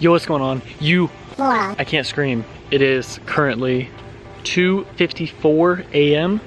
Yo, what's going on? Moron. I can't scream. It is currently 2:54 a.m.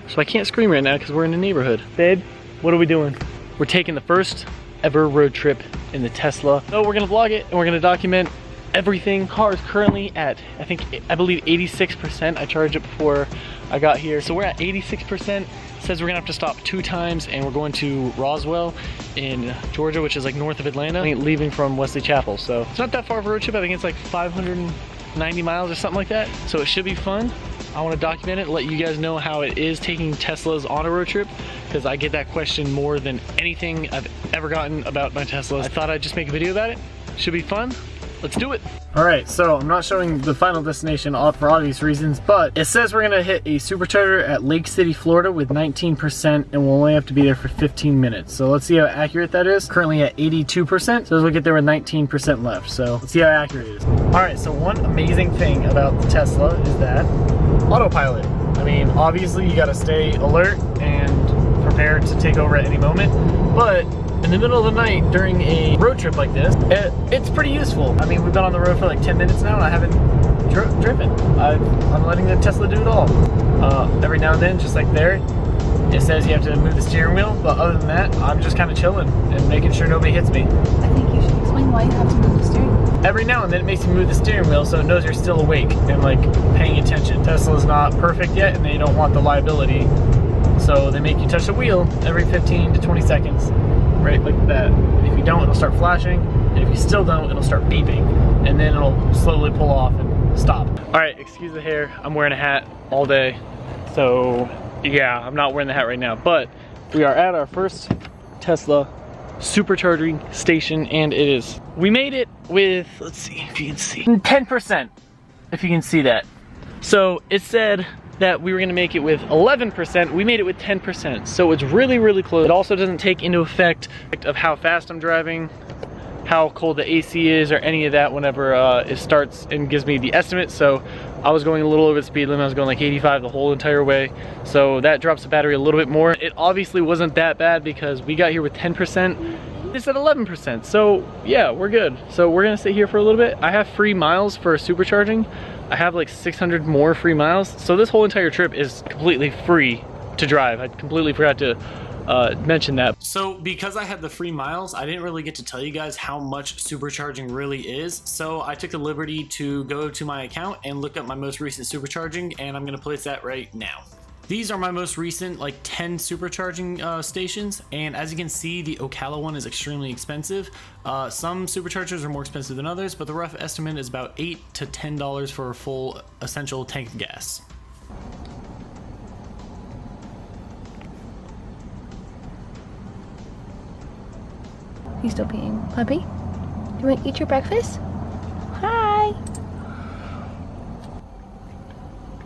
So I can't scream right now because we're in the neighborhood. Babe, what are we doing? We're taking the first ever road trip in the Tesla. So we're gonna vlog it and we're gonna document everything. Car is currently at, I believe 86%. I charged it before I got here. So we're at 86%. Says we're gonna have to stop 2 times and we're going to Roswell in Georgia, which is like north of Atlanta, leaving from Wesley Chapel. So it's not that far of a road trip. I think it's like 590 miles or something like that. So it should be fun. I want to document it, let you guys know how it is taking Teslas on a road trip, because I get that question more than anything I've ever gotten about my Teslas. I thought I'd just make a video about it. Should be fun. Let's do it. All right, so I'm not showing the final destination for obvious reasons, but it says we're gonna hit a supercharger at Lake City, Florida with 19%, and we'll only have to be there for 15 minutes. So let's see how accurate that is. Currently at 82%, so we'll get there with 19% left. So let's see how accurate it is. All right, so one amazing thing about the Tesla is that Autopilot. I mean, obviously you gotta stay alert and prepared to take over at any moment, but in the middle of the night during a road trip like this, it's pretty useful. I mean, we've been on the road for like 10 minutes now and I haven't driven. I'm letting the Tesla do it all. Every now and then, just like there, it says you have to move the steering wheel, but other than that, I'm just kind of chilling and making sure nobody hits me. I think you should explain why you have to move the steering wheel. Every now and then it makes you move the steering wheel so it knows you're still awake and like paying attention. Tesla's not perfect yet and they don't want the liability, so they make you touch the wheel every 15 to 20 seconds. Right, like that. And if you don't, it'll start flashing, and if you still don't, it'll start beeping, and then it'll slowly pull off and stop. All right, excuse the hair. I'm wearing a hat all day, so yeah, I'm not wearing the hat right now, but we are at our first Tesla supercharging station, and we made it with, let's see if you can see, 10%, if you can see that. So it said that we were gonna make it with 11%, we made it with 10%. So it's really, really close. It also doesn't take into effect of how fast I'm driving, how cold the AC is, or any of that whenever it starts and gives me the estimate. So I was going a little over the speed limit. I was going like 85 the whole entire way. So that drops the battery a little bit more. It obviously wasn't that bad because we got here with 10%. It's at 11%, so yeah, we're good. So we're gonna sit here for a little bit. I have free miles for supercharging. I have like 600 more free miles. So this whole entire trip is completely free to drive. I completely forgot to mention that. So because I had the free miles, I didn't really get to tell you guys how much supercharging really is. So I took the liberty to go to my account and look up my most recent supercharging, and I'm gonna place that right now. These are my most recent like 10 supercharging stations, and as you can see, the Ocala one is extremely expensive. Some superchargers are more expensive than others, but the rough estimate is about $8 to $10 for a full essential tank of gas. You still peeing, puppy? You want to eat your breakfast? Hi.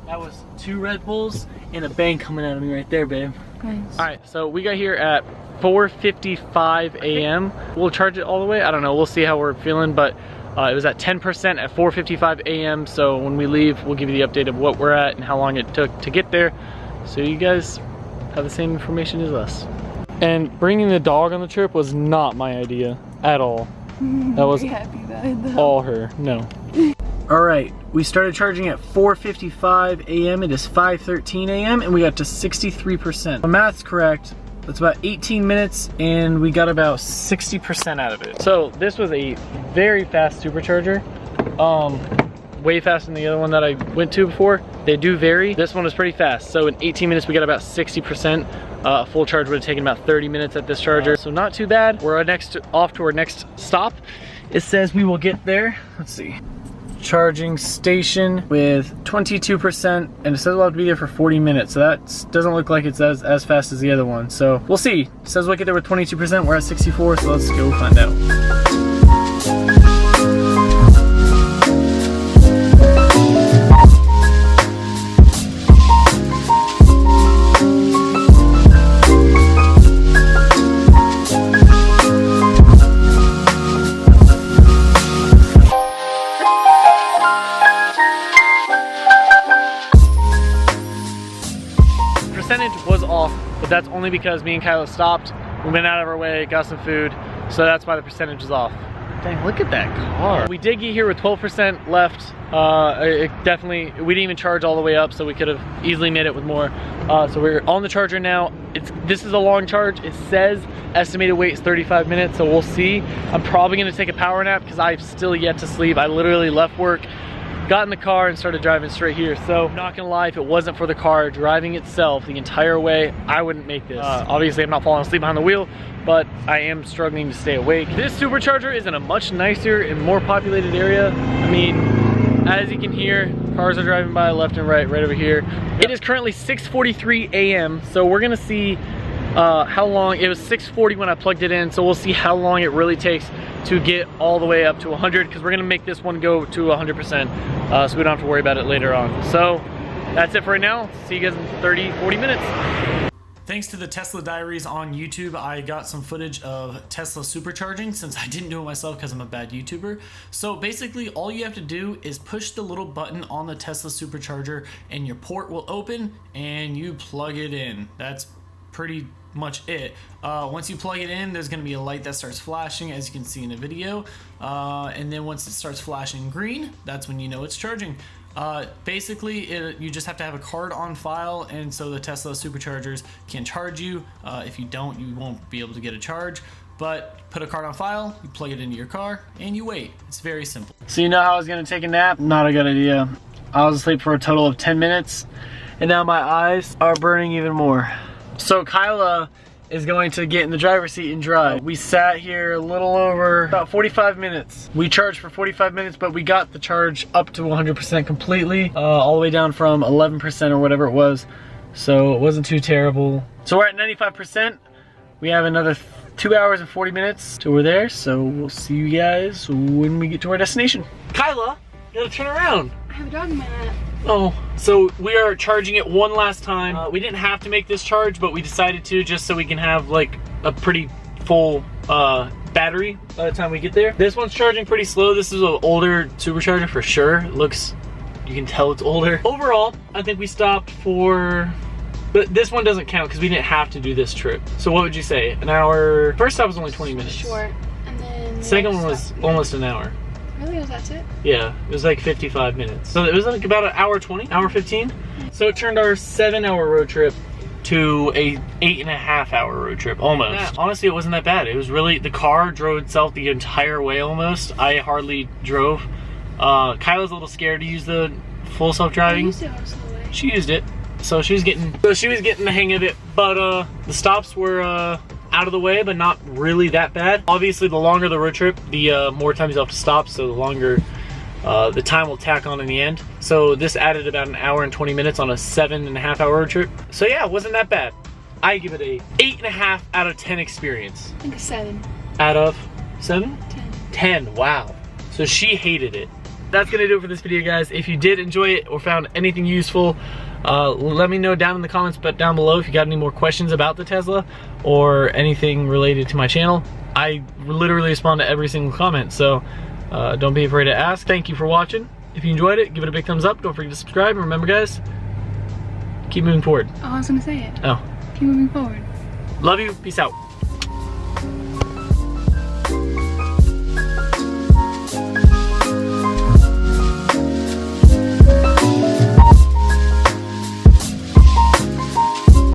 That was 2 Red Bulls and a bang coming out of me right there, babe. Nice. All right, so we got here at 4:55 a.m. We'll charge it all the way. I don't know, we'll see how we're feeling, but it was at 10% at 4:55 a.m. So when we leave, we'll give you the update of what we're at and how long it took to get there, so you guys have the same information as us. And bringing the dog on the trip was not my idea at all. That was all her. No. All right, we started charging at 4:55 a.m. It is 5:13 a.m. and we got to 63%. My math's correct. That's about 18 minutes and we got about 60% out of it. So this was a very fast supercharger. Way faster than the other one that I went to before. They do vary. This one was pretty fast. So in 18 minutes we got about 60%. A full charge would have taken about 30 minutes at this charger. So not too bad. We're off to our next stop. It says we will get there. Let's see. Charging station with 22%, and it says we'll have to be there for 40 minutes. So that doesn't look like it's as fast as the other one. So we'll see. It says we'll get there with 22%. We're at 64, so let's go find out. Percentage was off, but that's only because me and Kyla stopped. We went out of our way, got some food, so that's why the percentage is off. Dang, look at that car. We did get here with 12% left. We didn't even charge all the way up, so we could have easily made it with more. So we're on the charger now. This is a long charge. It says estimated wait is 35 minutes, so we'll see. I'm probably gonna take a power nap because I've still yet to sleep. I literally left work, got in the car and started driving straight here. So I'm not gonna lie, if it wasn't for the car driving itself the entire way, I wouldn't make this. Obviously I'm not falling asleep behind the wheel, but I am struggling to stay awake. This supercharger is in a much nicer and more populated area. I mean, as you can hear, cars are driving by left and right over here. It is currently 6:43 a.m. So we're gonna see how long. It was 6:40 when I plugged it in, so we'll see how long it really takes to get all the way up to 100, because we're gonna make this one go to 100%, so we don't have to worry about it later on. So that's it for right now. See you guys in 30-40 minutes. Thanks to the Tesla Diaries on YouTube, I got some footage of Tesla supercharging, since I didn't do it myself because I'm a bad YouTuber. So basically all you have to do is push the little button on the Tesla supercharger and your port will open and you plug it in. That's pretty much it. Once you plug it in, there's going to be a light that starts flashing, as you can see in the video, and then once it starts flashing green, that's when you know it's charging. Basically, you just have to have a card on file, and so the Tesla superchargers can charge you. If you don't, you won't be able to get a charge. But put a card on file, you plug it into your car, and you wait. It's very simple. So you know how I was going to take a nap? Not a good idea. I was asleep for a total of 10 minutes, and now my eyes are burning even more. So Kyla is going to get in the driver's seat and drive. We sat here a little over about 45 minutes. We charged for 45 minutes, but we got the charge up to 100% completely, all the way down from 11% or whatever it was. So it wasn't too terrible. So we're at 95%. We have another 2 hours and 40 minutes till we're there. So we'll see you guys when we get to our destination. Kyla, you gotta turn around. I have a dog in my lap. Oh, so we are charging it one last time. We didn't have to make this charge, but we decided to just so we can have like a pretty full battery by the time we get there. This one's charging pretty slow. This is an older supercharger for sure. It looks, you can tell it's older. Overall, I think we stopped for, but this one doesn't count because we didn't have to do this trip. So what would you say? An hour? First stop was only 20 minutes. Short. And then the second one was almost an hour. Really? Was that it? Yeah, it was like 55 minutes. So it was like about an hour 20, hour 15. So it turned our 7-hour road trip to a 8.5-hour road trip, almost. Yeah, honestly, it wasn't that bad. It was really, the car drove itself the entire way almost. I hardly drove. Kyla's a little scared to use the full self-driving. She used it. So she was getting the hang of it. But the stops were out of the way, but not really that bad. Obviously, the longer the road trip, the more times you have to stop, so the longer the time will tack on in the end. So this added about an hour and 20 minutes on a 7.5-hour road trip. So yeah, it wasn't that bad. I give it a 8.5 out of 10 experience. I think a 7. Out of 7? 10. 10, wow. So she hated it. That's gonna do it for this video, guys. If you did enjoy it or found anything useful, let me know down in the comments, but down below if you got any more questions about the Tesla or anything related to my channel. I literally respond to every single comment, so don't be afraid to ask. Thank you for watching. If you enjoyed it, give it a big thumbs up. Don't forget to subscribe. And remember, guys, keep moving forward. Oh, I was gonna say it. Oh. Keep moving forward. Love you. Peace out.